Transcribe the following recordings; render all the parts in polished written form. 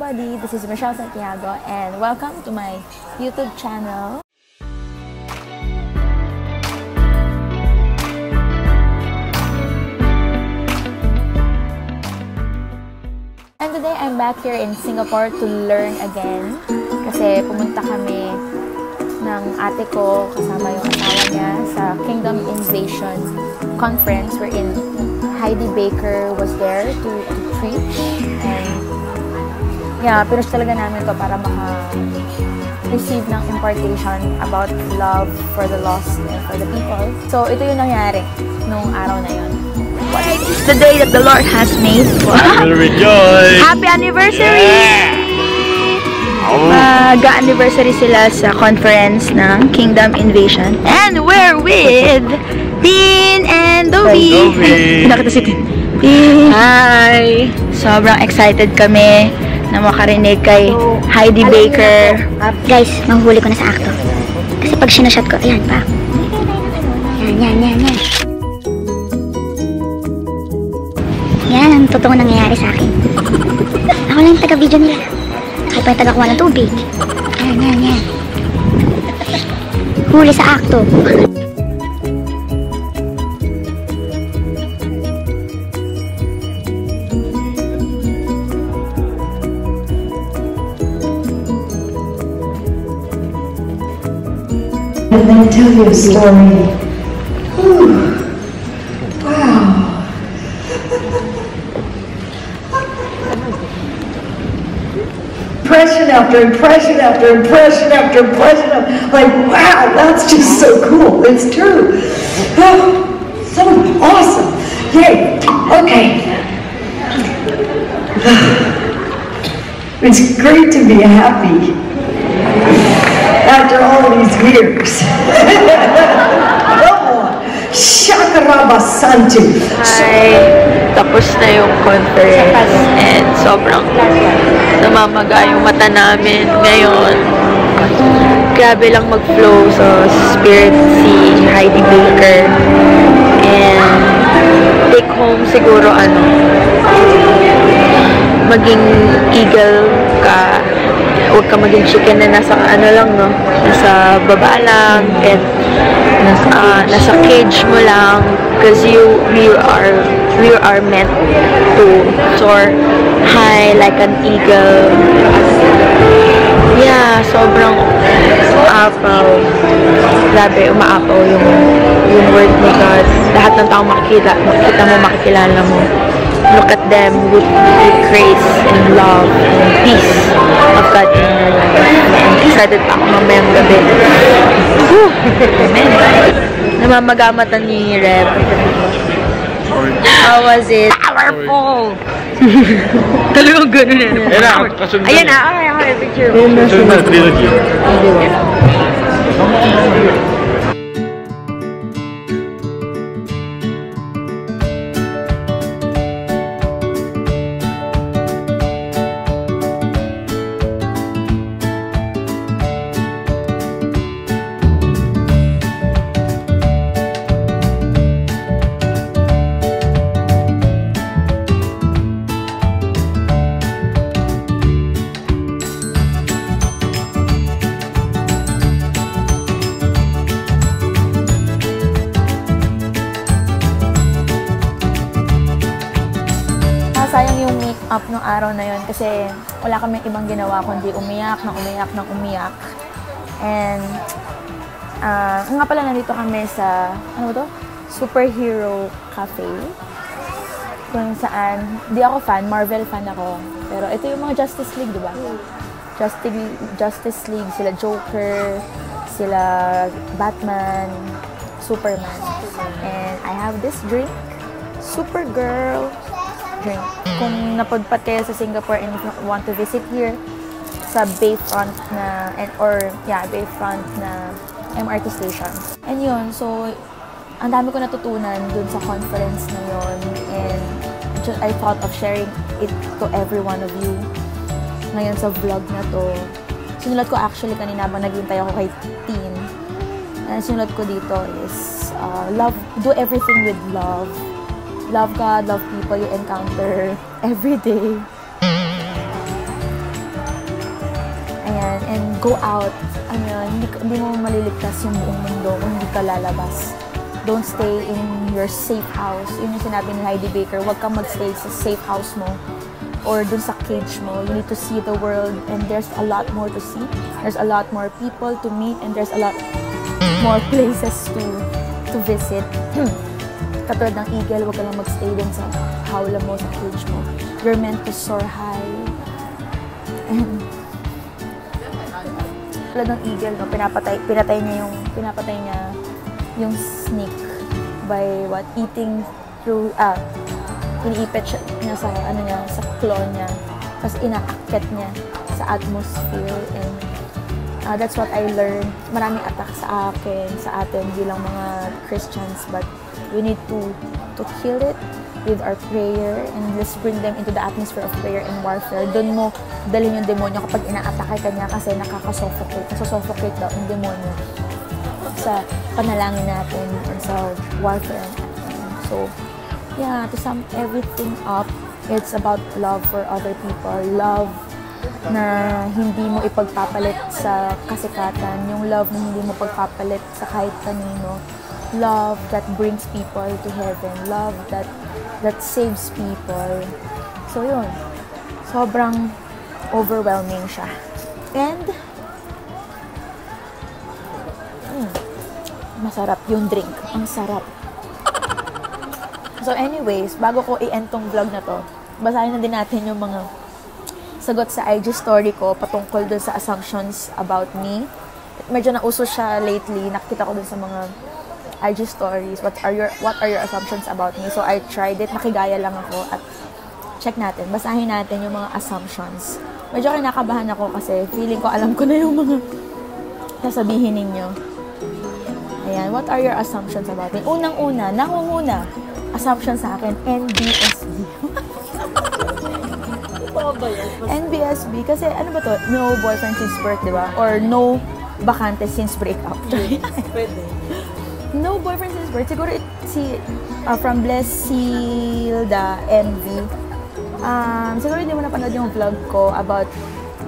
everybody, this is Michelle Santiago and welcome to my YouTube channel. And today I'm back here in Singapore to learn again kasi pumunta kami ng ate ko kasama yung asawa niya sa Kingdom Invasion conference wherein Heidi Baker was there to preach, and yeah, pinush talaga namin to para maka-receive ng impartation about love for the lost and for the people. So, ito yung nangyari nung araw na yun. It's the day that the Lord has made. We'll rejoice! Happy anniversary! Yeah! Mag-anniversary sila sa conference ng Kingdom Invasion. And we're with Tin and Dobby. Nakita si Tin. Hi! Sobrang excited kami na makarinig kay Heidi Baker. Guys, manghuli ko na sa akto. Kasi pag sinashot ko, ayan pa. Yan. Yan ang totoong nangyayari sa akin. Ako lang yung taga-video nila. Ako pa yung taga-kuha ng tubig. Yan. Huli sa akto. And then tell you a story. Ooh. Wow. Impression after impression after impression after impression. Like, wow, that's just so cool. It's true. Oh, so awesome. Yay. Okay. It's great to be happy after all these years. Come on. Shakarabasantu. Hi! Tapos na yung conference and sobrang namamaga yung mata namin ngayon. Grabe lang mag-flow sa spirit si Heidi Baker. And take home siguro maging eagle ka. Huwag ka maging chicken na nasa nasa baba lang and nasa cage mo lang, because you are meant to soar high like an eagle. Yeah, sobrang apaw. Grabe, umaapaw yung word ni God. Lahat ng tao makikita mo, makikilala mo. Look at them with grace and love and peace of God in your life. And excited pa ako mamayang gabi. Amen. Namamagamatan ni Reb. How was it? Powerful! Talagang ganun na. Ayan na. Okay, picture. Kasunod na, trilogy. Sayang yung make-up nung araw na yun kasi wala kami ibang ginawa kundi umiyak. And nga pala nandito kami sa Superhero Cafe, kung saan di ako fan, Marvel fan ako, pero ito yung mga Justice League, diba? Justice League, sila Joker, sila Batman, Superman, and I have this drink, Supergirl drink. Kung napadpat kayo sa Singapore and if you want to visit here sa Bayfront na Bayfront na MRT station. And yun, so ang dami ko natutunan dun sa conference na yun, and I thought of sharing it to every one of you ngayon sa vlog na to. Sinulat ko actually kanina habang naghintay ako kay Tin. Sinulat ko dito is do everything with love. Love God, love people you encounter every day. go out. Ano yun, hindi mo maliligtas yung buong mundo kung hindi ka lalabas. Don't stay in your safe house. Yun yung sinabi ni Heidi Baker, huwag kang magstay sa safe house mo or dun sa cage mo. You need to see the world and there's a lot more to see. There's a lot more people to meet and there's a lot more places to visit. Katulad ng eagle, huwag ka lang magstay dun sa hawla mo, sa cage mo. You're meant to soar high. And katulad ng eagle, no, pinatay niya yung snake by what? Eating through, iniipit niya sa, sa claw niya. Tapos inaakyat niya sa atmosphere. And that's what I learned. Maraming attack sa atin bilang mga Christians. But we need to kill it with our prayer and let's bring them into the atmosphere of prayer and warfare. Doon mo dalhin yung demonyo kapag inaatake ka niya kasi nakaka-suffocate. Nasusuffocate daw yung demonyo sa panalangin natin and sa warfare natin. So, yeah, to sum everything up, it's about love for other people. Love na hindi mo ipagpapalit sa kasikatan. Yung love na hindi mo pagpapalit sa kahit kanino. Love that brings people to heaven. Love that saves people. So, yun. Sobrang overwhelming siya. And, masarap yung drink. Ang sarap. So anyways, bago ko i-end tong vlog na to, basahin na din natin yung mga sagot sa IG story ko patungkol dun sa assumptions about me. Medyo nauso siya lately. Nakita ko dun sa mga IG stories. What are your assumptions about me? So I tried it. Nakigaya lang ako at check natin. Basahin natin yung mga assumptions. Medyo kinakabahan ako kasi feeling ko alam ko na yung mga sasabihin ninyo. Ayan, what are your assumptions about me? Unang-una, nangunguna, assumption sa akin, NBSB. NBSB, kasi ano ba to? No boyfriend since birth, di ba? Or no bakante since breakup. Pwede. No boyfriend since birth. Siguro from Blessilda MV. Siguro hindi mo napanood yung vlog ko about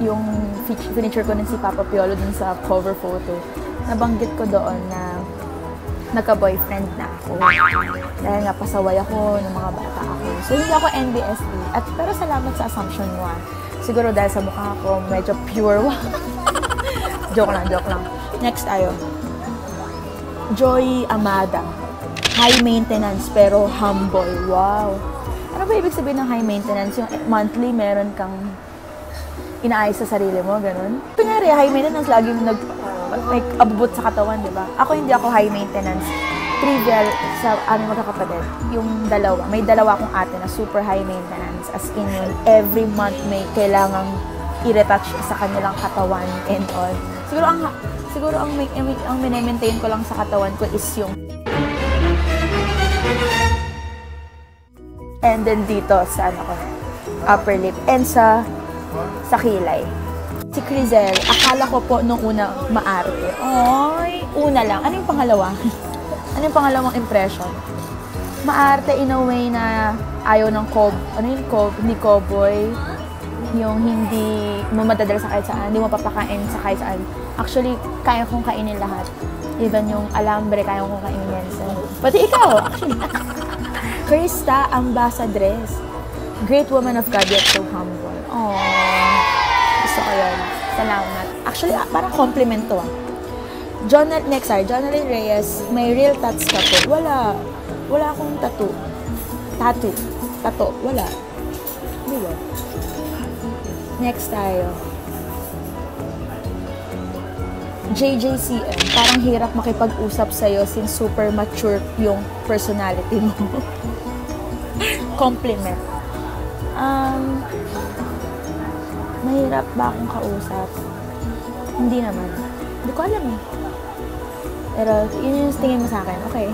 yung feature ko ng si Papa Piolo dun sa cover photo. Nabanggit ko doon na nagka-boyfriend na ako. Dahil nga pasaway ako ng mga bata ako. So, hindi ako NBSB. Pero salamat sa assumption mo. Siguro dahil sa mukha ko, medyo pure. Joke lang. Next tayo. Joy Amada. High maintenance pero humble. Wow. Ano ba ibig sabihin ng high maintenance? Yung monthly meron kang inaayos sa sarili mo, ganun. Kunyari, high maintenance, laging abot sa katawan, di ba? Ako hindi ako high maintenance. Trivial sa aming magkakapatid. Yung dalawa. May dalawa akong ate na super high maintenance. As in yun, every month may kailangang i-retouch sa kanilang katawan and all. Siguro ang minemaintain ko lang sa katawan ko is yung and then dito sa upper lip and sa kilay. Si Crizel, akala ko po nung una maarte. Ay, una lang. Ano yung pangalawa? Ano yung pangalawang impression? Maarte in a way na ayaw ng hindi cowboy. Yung hindi mo madadala sa kahit saan, hindi mo papakain sa kahit saan. Actually, kaya kong kainin lahat. Even yung alambre, kaya kong kainin yan. Pati ikaw, actually. Krista Ambassadress. Great woman of God, yet so humble. Aww. Gusto ko yun. Salamat. Actually, parang compliment to. Jonathan Reyes, may real tats ka po. Wala. Wala akong tattoo. Tattoo. Wala. Di ba? Next tayo. JJCM, parang hirap makipag-usap sa'yo since super mature yung personality mo. Compliment. Mahirap ba akong kausap? Hindi naman. Hindi ko alam eh. Pero yun yung tingin mo sa akin. Okay.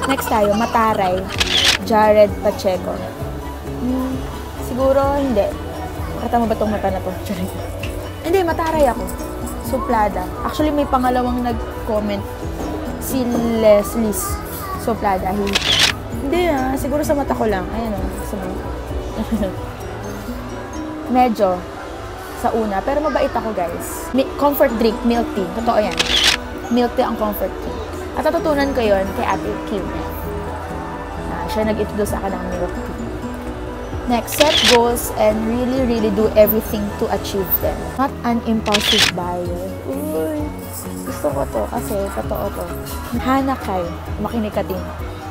Next tayo, Mataray. Jared Pacheco. Siguro hindi. Makita mo ba itong mata na to? Hindi, mataray ako. Suplada. Actually, may pangalawang nag-comment. Si Leslie Suplada. Hindi siguro sa mata ko lang. Ayan o. Medyo. sa una. Pero mabait ako, guys. Comfort drink, milk tea. Totoo yan. Milk tea ang comfort tea. At natutunan ko yon kay Ate Kim. Siya nag-introduce sa akin ng milk tea. Next, set goals and really do everything to achieve them. Not an impulsive buyer. Uy, gusto ko to kasi totoo to. Hana Kai, makinig ka din.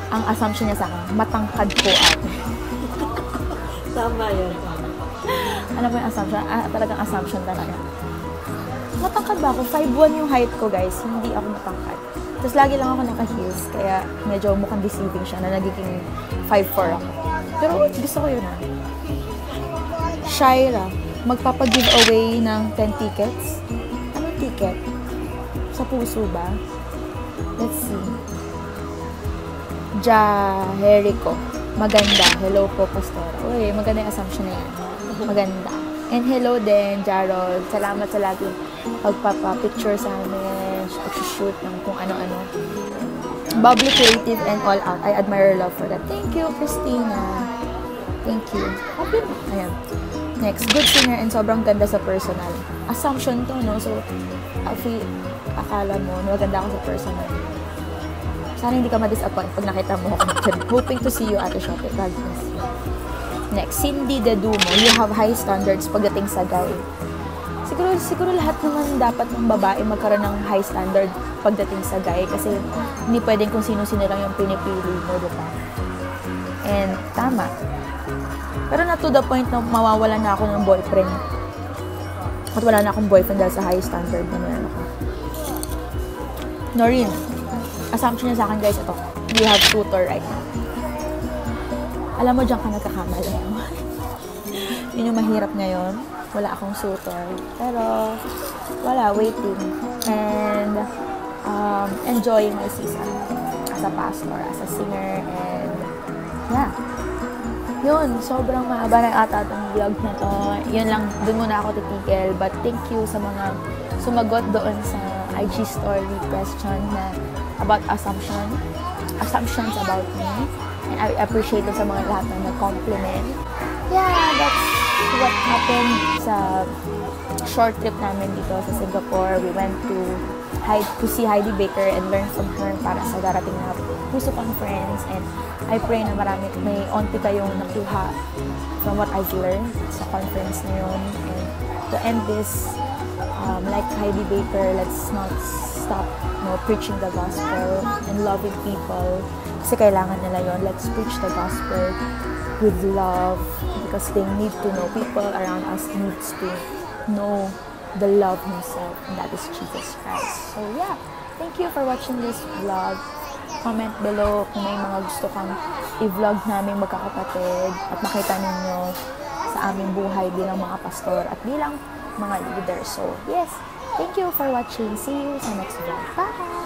Ang assumption niya sa akin, matangkad po ate. Tama yun. Ano po yung assumption? Talagang assumption talaga. Matangkad ba ako? 5'1" yung height ko, guys. Hindi ako matangkad. Tapos lagi lang ako naka-heels, kaya medyo mukhang deceiving siya na nagiging 5'4" ako. Pero gusto ko yun. Shaira, magpapag-giveaway ng 10 tickets. Anong ticket? Sa puso ba? Let's see. Jericho. Maganda. Hello po, Pastora. Uy, maganda yung assumption na yan. Maganda. And hello din, Jarrod. Salamat sa lagi pagpapapicture sa amin, pag-shoot ng kung ano-ano. Bubbly, creative, and all out. I admire your love for that. Thank you, Christina. Thank you. Happy. Ayan. Next, good singer and sobrang ganda sa personal. Assumption to, no? So, akala mo, maganda ako sa personal. Sana hindi ka ma-disappoint pag nakita mo ako. Hoping to see you at the shop. God bless you. Next, Cindy Dedumo. You have high standards pagdating sa guy. Siguro lahat naman dapat ng babae magkaroon ng high standard pagdating sa guy kasi hindi pwedeng kung sino-sino lang yung pinipili mo, diba? And tama. Pero na to the point na mawawala na ako ng boyfriend. At wala na akong boyfriend dahil sa high standard na meron ako. Noreen, assumption niya sa akin, guys, ito. You have tutor right now. Alam mo, dyan ka nagkakamali. Yun yung mahirap ngayon. Wala akong suitor. Pero, wala, waiting. And, enjoying my season as a pastor, as a singer, and, yeah. Yun, sobrang mahaba na ata itong vlog na to. Yun lang, dun muna ako titigil. But thank you sa mga sumagot doon sa IG story question na about assumptions about me. And I appreciate it sa mga lahat na nag-compliment. Yeah, that's what happened sa short trip namin dito sa Singapore. We went to see Heidi Baker and learn from her para sa darating na Puso Conference. And I pray na may onti kayong nakuha from what I've learned sa conference na yun. And to end this, like Heidi Baker, let's not stop preaching the gospel and loving people. Kasi kailangan nila yun. Let's preach the gospel with love because they need to know. People around us needs to know the love himself, and that is Jesus Christ. So yeah, thank you for watching this vlog. Comment below kung may mga gusto kang i-vlog namin magkakapatid at makita ninyo sa aming buhay bilang mga pastor at bilang mga leader. So yes, thank you for watching. See you sa next vlog. Bye!